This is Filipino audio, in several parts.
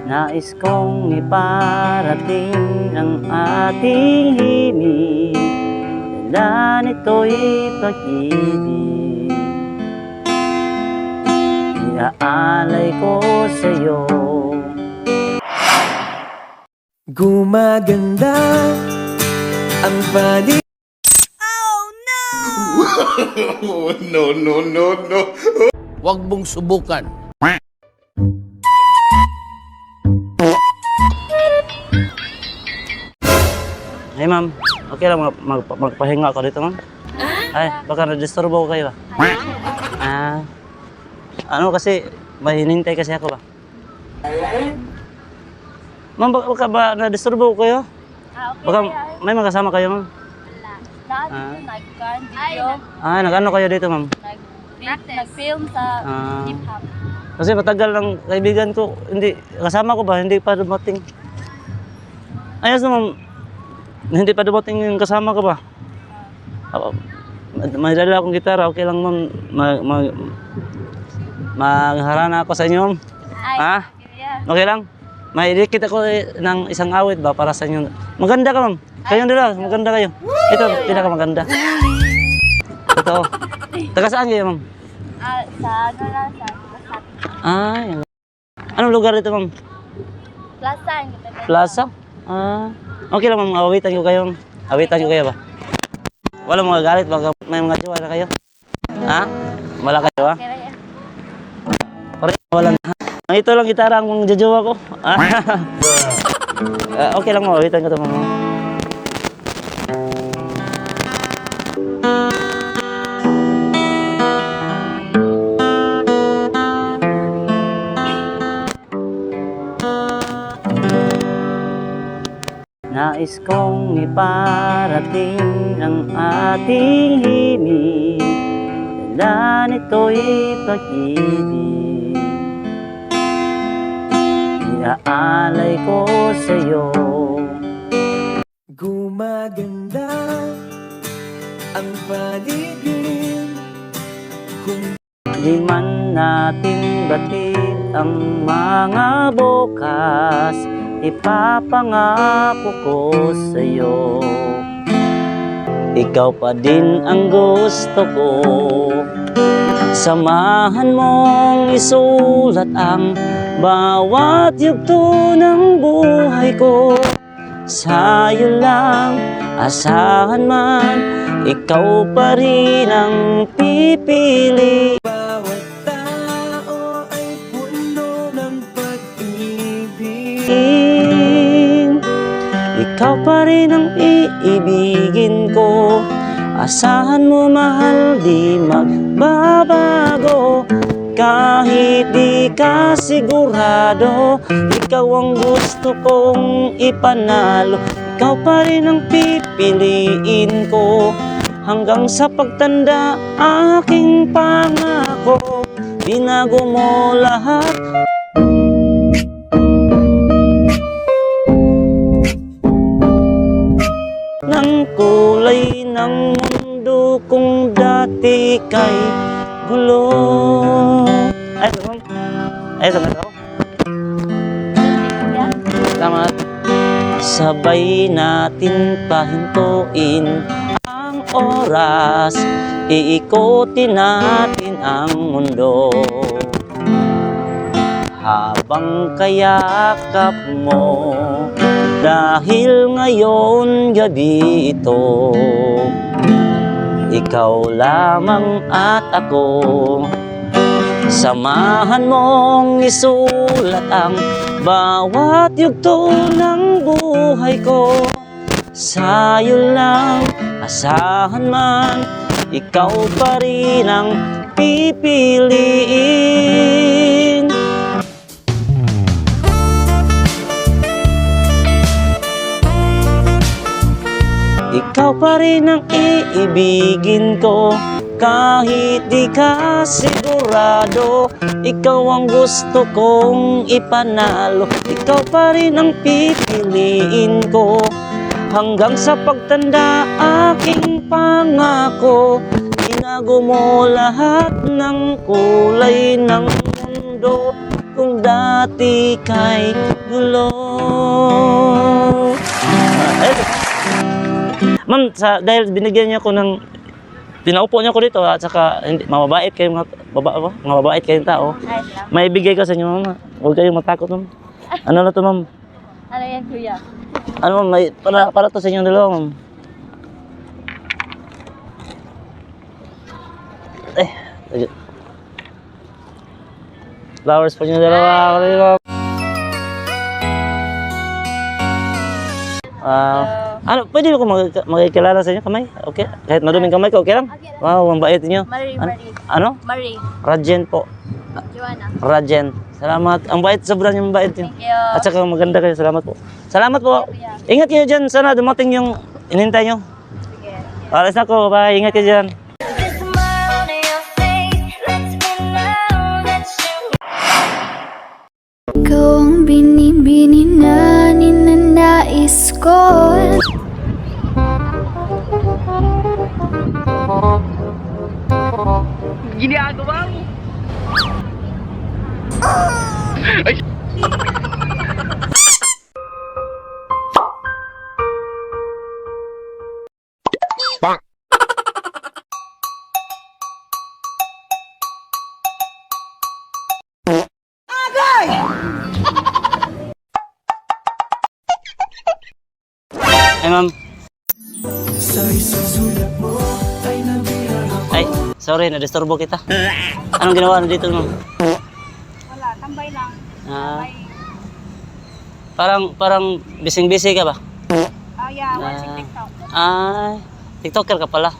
Nais kong iparating ang ating himig, dala nito'y pag-ibig. Iaalay ko sa'yo. Gumaganda ang paligid. No. Huwag mong subukan. Hey ma'am, okay lang magpahinga ako dito ma'am? Ay, baka na-disturbo ko kayo ba? Ano kasi, may hinintay kasi ako ba? Ma'am, baka ba na-disturbo ko kayo? Okay. Baka may magkasama kayo ma'am? Nag-video. Nag-ano kayo dito ma'am? Nag-film sa hip-hop. Kasi matagal ng kaibigan ko, hindi, kasama ko ba, hindi pa dumating. Ayos na ma'am, hindi pa dumating yung kasama ko ba? May dala akong gitara, okay lang ma'am, magharana ako sa inyo ma'am. Okay lang? May idikit ako ng isang awit ba para sa inyo. Maganda ka ma'am, kayong dala, maganda kayo. Ito, pinakamaganda. Ito, taga saan kayo ma'am? Sa ano lang, sa Plaza. Anong lugar ito ma'am? Plaza. Plaza? Okay lang ma'am, awitan ko kayo. Awitan ko kayo ba? Wala mga galit, baka may mga jowa na kayo. Wala kayo ha? Pare, wala na. Ito lang gitara ang jojowa ko. Okay lang mo, awitan ko ito ma'am. Nais kong iparating ang ating himig, dala nito'y pag-ibig. Iaalay ko sa'yo. Gumaganda ang paligid kung Di man natin batid ang mga bukas, ipapangako ko sa'yo. Ikaw pa din ang gusto ko. Samahan mong isulat ang bawat yugto ng buhay ko. Sa'yo lang, asahan man, ikaw pa rin ang pipili. bawat tao ay puno ng pag-ibig. Ikaw pa rin ang iibigin ko. Asahan mo mahal, di magbabago. Kahit di ka sigurado, ikaw ang gusto kong ipanalo. Ikaw pa rin ang pipiliin ko. Hanggang sa pagtanda, aking pangako. Binago mo lahat. Ng kulay ng mundo kung dati kay gulo. Ay, ma'am. Ay, salamat ako. Salamat. Sabay natin pahintuin ang oras, iikotin natin ang mundo. Habang kayakap mo, dahil ngayon gabi ito, ikaw lamang at ako. Samahan mong isulat ang bawat yugto ng buhay ko. Sa'yo lang, asahan man, ikaw pa rin ang pipiliin. Ikaw pa rin ang iibigin ko. Kahit di ka sigurado, ikaw ang gusto kong ipanalo. Ikaw pa rin ang pipiliin ko. Hanggang sa pagtanda, aking pangako. Binago mo lahat ng kulay ng mundo. Kung dati kay gulo. Ma'am, dahil binigyan niyo ako ng pinaupo niyo ako dito at saka hindi mababait kayong mga mababait kayong tao. Ay, salamat. May bigay ko sa inyo, ma'am. Huwag kayong matakot, ma'am. Ano na to, ma'am? Ano yan, kuya? Ano, ma'am? Para to sa inyong dalawa, ma'am. Sige. Flowers po inyong dalawa. Ano, pwede ko magkikilala sa inyo kamay? Okay? Kahit maduming kamay ko, okay lang? Wow, ang bait niyo. Marie, Ano? Marie. Ano? Marie. Rajen po. Joanna. Rajen. Salamat. Ang bait, sobrang yung bait niyo. Thank you. At saka maganda kayo. Salamat po. Salamat po. Kuya. Ingat kayo dyan. Sana dumating yung inintay nyo. Sige. Alas na ko. Bye. Ingat kayo dyan. Ikaw ang binibini na ninanais ko. Ay, ma'am. Sa isang sulat mo ay nabihag ako. Ay, sorry. Nadisturbo kita. Anong ginawa na dito, ma'am? Wala, tambay lang. Ah, parang bising-busy ka ba? Yeah, watching TikTok. Ay, TikToker ka pala.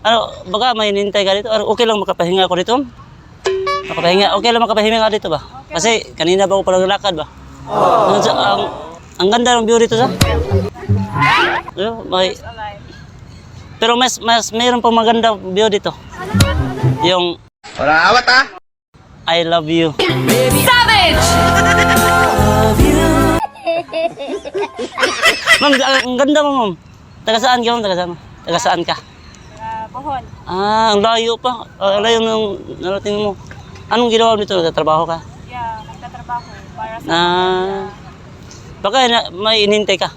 Ano, baka may hinintay ka dito? Ano, okay lang makapahinga ako dito? Makapahinga, okay lang makapahinga ka dito ba? Kasi kanina ba ako palang lakad ba? Ang ganda ng view dito sa? Pero mas mayroon pang maganda view dito. Yung I love you. Ma'am, ang ganda mo, ma'am. Taga saan ka, ma'am? Taga saan ka? Bohol. Ang layo pa. Ang layo ng narating mo. Anong ginawa mo dito? Nagtatrabaho ka? Yeah, nagtatrabaho para sa Baka may inintay ka?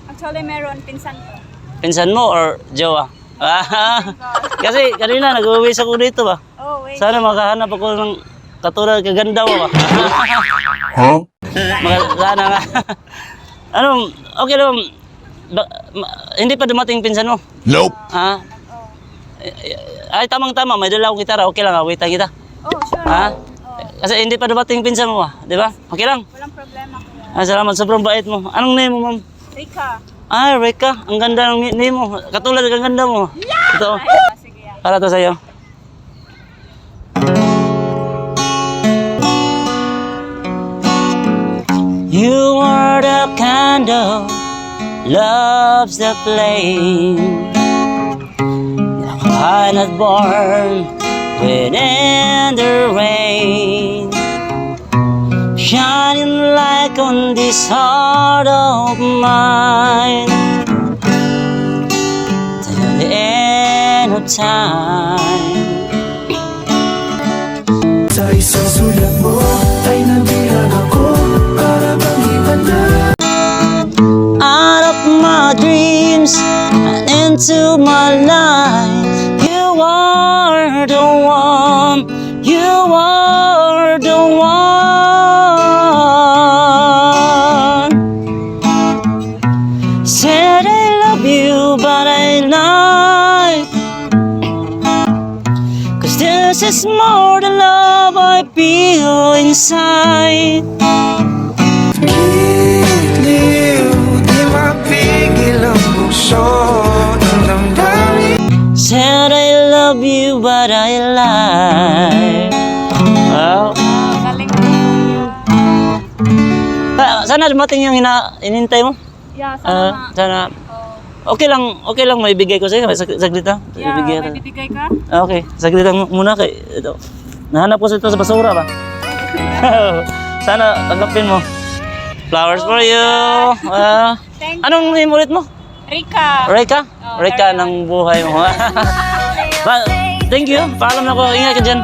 Actually, meron pinsan ko. Pinsan mo or jowa? Kasi kanina nag-uwi ako dito ba? Oh, wait. Sana makahanap ako ng katulad kaganda mo ba? Sana nga. Okay lang. Hindi pa dumating pinsan mo? Nope. Ay, tamang-tama. May dala akong gitara. Okay lang, awitan kita. Oh, sure. Kasi hindi pa dumating pinsan mo ba? Di ba? Okay lang. Walang problema, kuya. Salamat. Sobrang bait mo. Anong name mo, ma'am? Rika. Ay, Reka. Ang ganda ng name mo. Katulad ng ganda mo. Ito. Sige, yan. Para to sa'yo. You are the candle, love's the flame. I not born within the rain, shining like on this heart of mine till the end of time. Sa isang sulat mo ay nabihag ako. Para bang iba na. Out of my dreams and into my life, you are the one, you are the one. Said I love you but I lied, 'cause this is more than love I feel inside. Giliw, di mapigil ang puso ng damdamin. Said I love you but I lied. Wow. Galing mo, kuya. Sana dumating yung inintay mo. Yeah, sana nga. Sana. Oh. Okay lang may bigay ko sa iyo. Saglit lang. Yeah, Ibigay may lang. bibigay ka? Okay, saglit lang muna kay ito. Nahanap ko ito sa basura ba? Sana tanggapin mo. Flowers for you. Thank you. Anong name ulit mo? Rika. Reka? Oh, Reka Reka. ng buhay mo. Thank you. Paalam na ko. Ingat ka dyan.